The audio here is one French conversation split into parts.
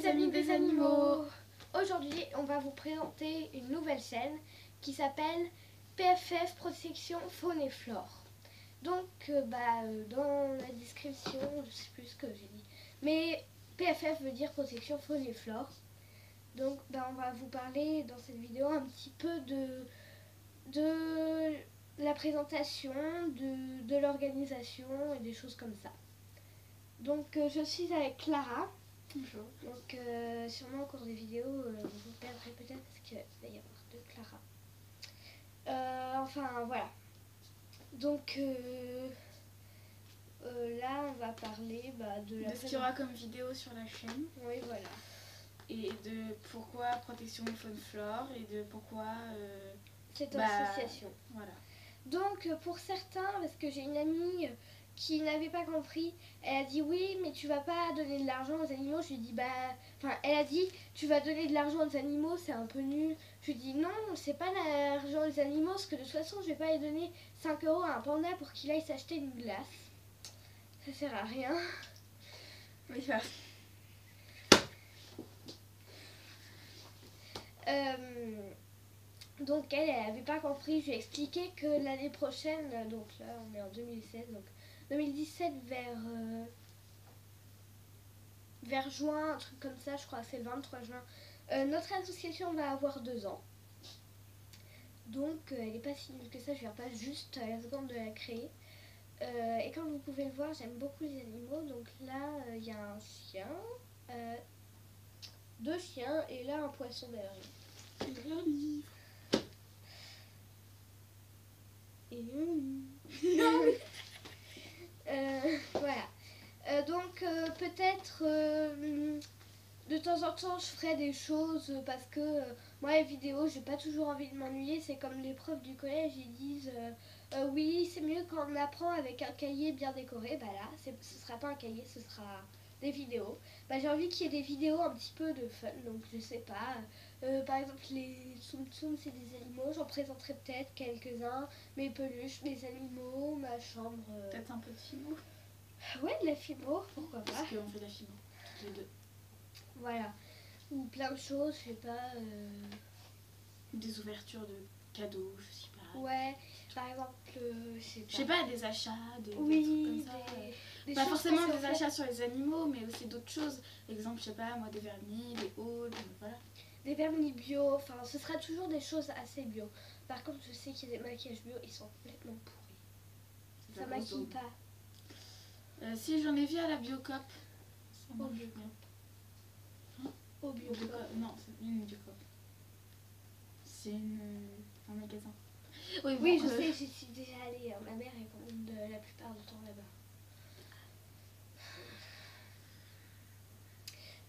amis des animaux. Aujourd'hui, on va vous présenter une nouvelle chaîne qui s'appelle PFF Protection Faune et Flore. Donc, dans la description, je sais plus ce que j'ai dit, mais PFF veut dire Protection Faune et Flore. Donc, on va vous parler dans cette vidéo un petit peu de la présentation, de l'organisation et des choses comme ça. Donc, je suis avec Clara. Bonjour. Donc sûrement au cours des vidéos, vous perdrez peut-être parce qu'il va y avoir deux Clara. Enfin voilà. Donc là on va parler de ce qu'il y aura comme vidéo sur la chaîne. Oui voilà. Et de pourquoi Protection Faune Flore et de pourquoi cette association. Voilà. Donc pour certains, parce que j'ai une amie qui n'avait pas compris, elle a dit oui mais tu vas pas donner de l'argent aux animaux. Je lui ai dit elle a dit tu vas donner de l'argent aux animaux, c'est un peu nul. Je lui ai dit non, c'est pas l'argent aux animaux parce que de toute façon je vais pas lui donner 5 € à un panda pour qu'il aille s'acheter une glace. Ça sert à rien. Oui, ça. Donc elle avait pas compris, je lui ai expliqué que l'année prochaine, donc là on est en 2016, donc 2017 vers juin, un truc comme ça, je crois c'est le 23 juin, notre association va avoir 2 ans. Donc elle n'est pas si nulle que ça, je viens pas juste à la seconde de la créer. Et comme vous pouvez le voir, j'aime beaucoup les animaux, donc là il y a un chien, 2 chiens et là un poisson derrière. C'est un livre. Et voilà. Donc peut-être de temps en temps je ferai des choses parce que moi les vidéos j'ai pas toujours envie de m'ennuyer. C'est comme les profs du collège, ils disent oui c'est mieux quand on apprend avec un cahier bien décoré. Là ce sera pas un cahier, ce sera des vidéos. J'ai envie qu'il y ait des vidéos un petit peu de fun, donc je sais pas. Par exemple les Tsum Tsum c'est des animaux, j'en présenterai peut-être quelques-uns. Mes peluches, mes animaux, ma chambre. Peut-être un peu de fimo. Ouais, de la fimo, pourquoi pas. Parce qu'on fait de la fimo, toutes les deux. Voilà. Ou plein de choses, je sais pas. Des ouvertures de cadeaux, je sais pas. Ouais, par exemple, je sais pas, des achats, des trucs comme ça. Des pas forcément des achats achats sur les animaux, mais aussi d'autres choses. Exemple, je sais pas, moi des vernis, des hauts, voilà. Des vernis bio, enfin ce sera toujours des choses assez bio. Par contre, je sais qu'il y a des maquillages bio, ils sont complètement pourris. Ça maquille pas. Si j'en ai vu à la Biocop. Ça Au marche Biocop. bien. Au Biocop. Non, c'est une Biocop. C'est un magasin. Oui, je sais, j'y suis déjà allée. Ma mère est quand même la plupart du temps là-bas.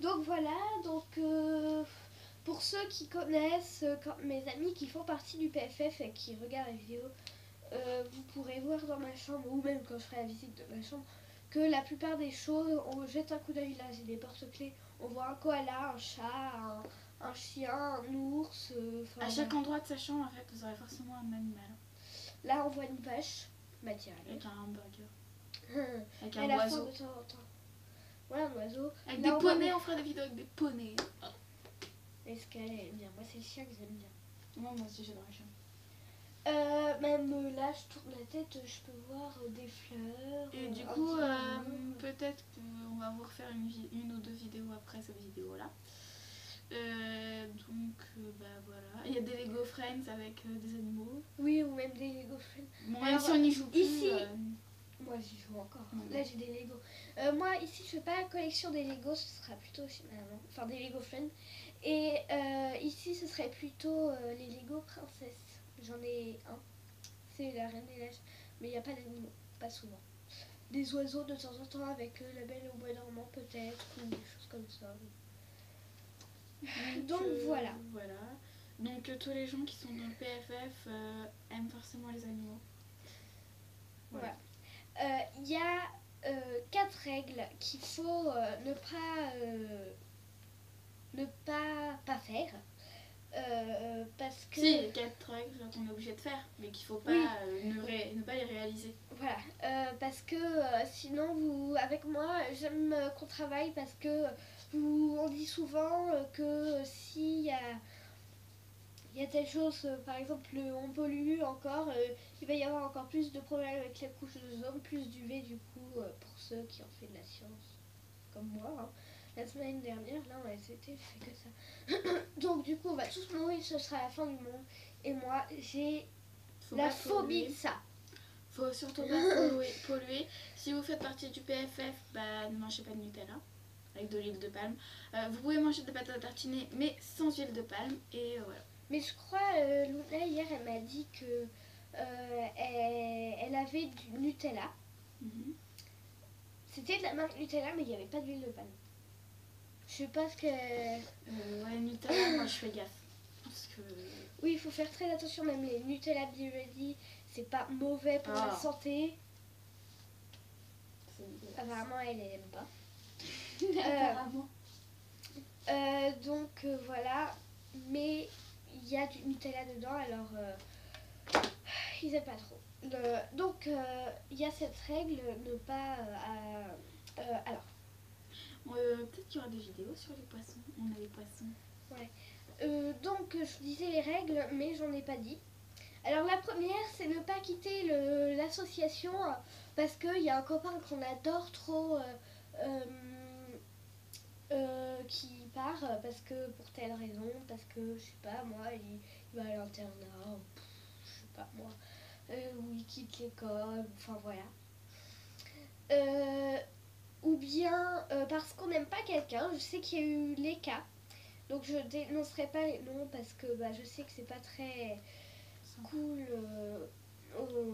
Donc voilà, pour ceux qui connaissent, mes amis qui font partie du PFF et qui regardent les vidéos, vous pourrez voir dans ma chambre, ou même quand je ferai la visite de ma chambre, que la plupart des choses, on jette un coup d'œil là, j'ai des porte-clés, on voit un koala, un chat, un chien, un ours. À chaque endroit de sa chambre, en fait, vous aurez forcément un animal. Là, on voit une vache, Mathia. Avec un hamburger. Avec un oiseau. De temps en temps. Ouais, un oiseau. Avec des poneys, on fera des vidéos avec des poneys. Est-ce qu'elle aime bien? Moi, c'est le chien que j'aime bien. Moi aussi, j'adore le chien. Même là, je tourne la tête, je peux voir des fleurs. Et du coup, peut-être qu'on va vous refaire une ou deux vidéos après cette vidéo-là. Donc, voilà. Il y a des Lego Friends avec des animaux. Oui, ou même des Lego Friends. Bon, même si on y joue plus. Ici, moi j'y joue encore. Là, j'ai des Lego. Moi, ici, je fais pas la collection des Lego, ce sera plutôt chez ma maman. Enfin, des Lego Friends. Et ici, ce serait plutôt les Lego Princesses. J'en ai un. C'est la Reine des Neiges. Mais il n'y a pas d'animaux, pas souvent. Des oiseaux de temps en temps avec La Belle au Bois dormant, peut-être, ou des choses comme ça. Donc voilà. Donc tous les gens qui sont dans le PFF aiment forcément les animaux. Voilà. Il y a 4 règles qu'il faut ne pas faire. Parce que... Si, il y a 4 règles qu'on est obligé de faire, mais qu'il ne faut pas ne pas les réaliser. Voilà, parce que sinon, avec moi, j'aime qu'on travaille parce que on dit souvent que s'il y a telle chose, par exemple on pollue encore, il va y avoir encore plus de problèmes avec la couche d'ozone, plus d'UV du coup, pour ceux qui ont fait de la science, comme moi. Hein. La semaine dernière, là, on a été fait que ça. Donc du coup, on va tous mourir, ce sera la fin du monde. Et moi, j'ai la phobie de ça. Faut surtout pas polluer. Si vous faites partie du PFF, bah, ne mangez pas de Nutella avec de l'huile de palme. Vous pouvez manger de la pâte à tartiner, mais sans huile de palme. Et voilà. Mais je crois, Luna, hier, elle m'a dit que elle avait du Nutella. C'était de la marque Nutella, mais il n'y avait pas d'huile de palme. Je sais pas ce que... ouais, Nutella, moi je fais gaffe. Parce que... Oui, il faut faire très attention, même les Nutella Be Ready, c'est pas mauvais pour la santé. Apparemment, elle aime pas. Apparemment. Donc voilà, mais il y a du Nutella dedans, alors ils aiment pas trop. Donc il y a cette règle, ne pas... alors... peut-être qu'il y aura des vidéos sur les poissons. On a les poissons. Ouais. Donc je disais les règles, mais j'en ai pas dit. Alors la première, c'est ne pas quitter l'association parce qu'il y a un copain qu'on adore trop qui part parce que pour telle raison, parce que je sais pas moi, il va à l'internat, je sais pas moi, ou il quitte l'école, enfin voilà. Ou bien parce qu'on n'aime pas quelqu'un, je sais qu'il y a eu les cas. Donc je dénoncerai pas les noms parce que je sais que c'est pas très cool.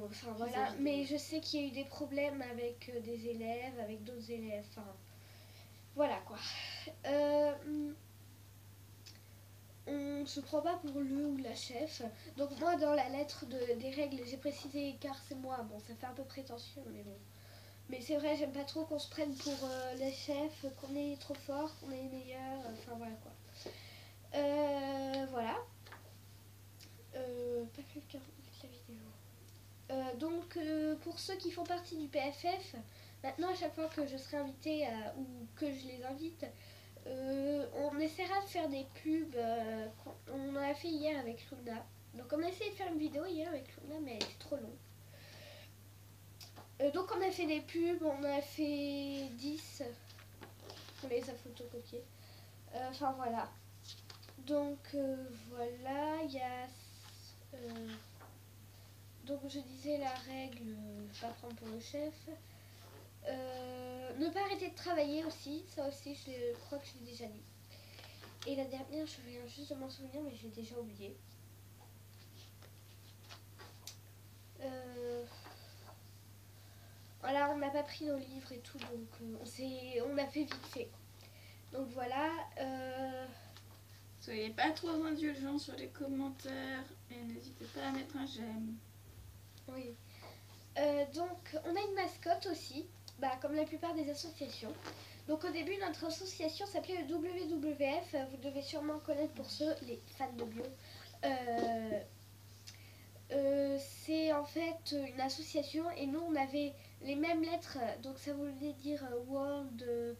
Enfin voilà, mais je sais qu'il y a eu des problèmes avec des élèves, avec d'autres élèves. Enfin voilà quoi. On se prend pas pour le ou la chef. Donc moi dans la lettre des règles j'ai précisé car c'est moi. Bon ça fait un peu prétentieux mais bon. Mais c'est vrai j'aime pas trop qu'on se prenne pour les chefs, qu'on est trop fort, qu'on est les meilleurs. Enfin voilà quoi. Voilà. Pas quelqu'un avec la vidéo. Donc pour ceux qui font partie du PFF, maintenant à chaque fois que je serai invitée ou que je les invite, on essaiera de faire des pubs. On en a fait hier avec Luna. Donc on a essayé de faire une vidéo hier avec Luna mais elle était trop longue. Donc on a fait des pubs, on a fait 10. On les a photocopiés. Enfin voilà. Donc voilà, il y a... donc je disais la règle, pas prendre pour le chef. Ne pas arrêter de travailler aussi, ça aussi je crois que je l'ai déjà dit. Et la dernière, je viens juste de m'en souvenir mais je l'ai déjà oublié. Voilà, on n'a pas pris nos livres et tout, donc on a fait vite fait. Donc voilà. Soyez pas trop indulgents sur les commentaires et n'hésitez pas à mettre un j'aime. Oui. Donc on a une mascotte aussi, comme la plupart des associations. Donc au début notre association s'appelait le WWF, vous devez sûrement connaître pour ceux, les fans de bio. C'est en fait une association et nous on avait les mêmes lettres, donc ça voulait dire World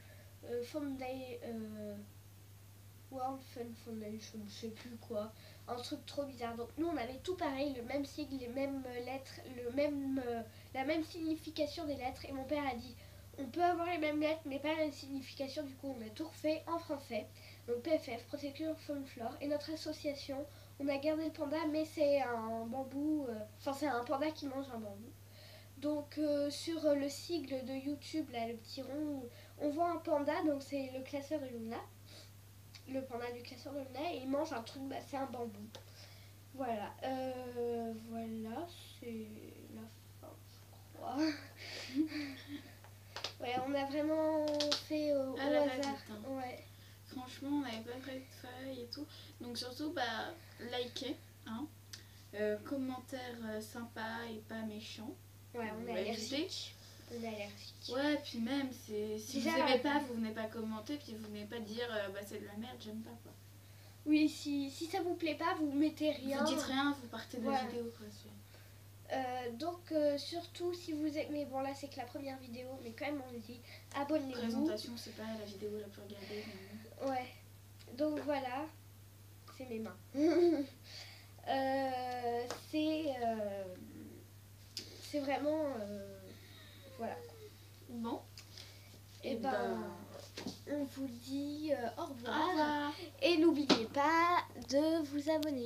Fun Foundation, je sais plus quoi, un truc trop bizarre. Donc nous on avait tout pareil, le même sigle, les mêmes lettres, la même signification des lettres. Et mon père a dit on peut avoir les mêmes lettres mais pas la même signification. Du coup on a tout refait en français. Donc PFF, Protection Faune Flore. Et notre association, on a gardé le panda mais c'est un bambou, c'est un panda qui mange un bambou. Donc sur le sigle de YouTube, là le petit rond, on voit un panda, donc c'est le classeur de Luna. Le panda du classeur de Luna et il mange un truc, c'est un bambou. Voilà, voilà, c'est la fin, je crois. Ouais, on a vraiment fait au hasard. Vite, hein. Ouais. Franchement, on n'avait pas prévu de feuilles et tout. Donc surtout, likez, hein. Commentaires sympas et pas méchants. Ouais, on est allergique. On est allergique. Ouais, puis même, si vous n'aimez pas, vous venez pas commenter, puis vous venez pas dire c'est de la merde, j'aime pas quoi. Oui, si ça vous plaît pas, vous mettez rien. Vous dites rien, vous partez de la vidéo quoi. Donc surtout si vous aimez, bon là c'est que la première vidéo, mais quand même on le dit, abonnez-vous. Présentation, c'est pas la vidéo la plus regardée. Mais... Ouais. voilà, c'est mes mains. C'est vraiment voilà. Bon. Et ben, on vous dit au Au revoir. revoir. Et n'oubliez pas de vous abonner.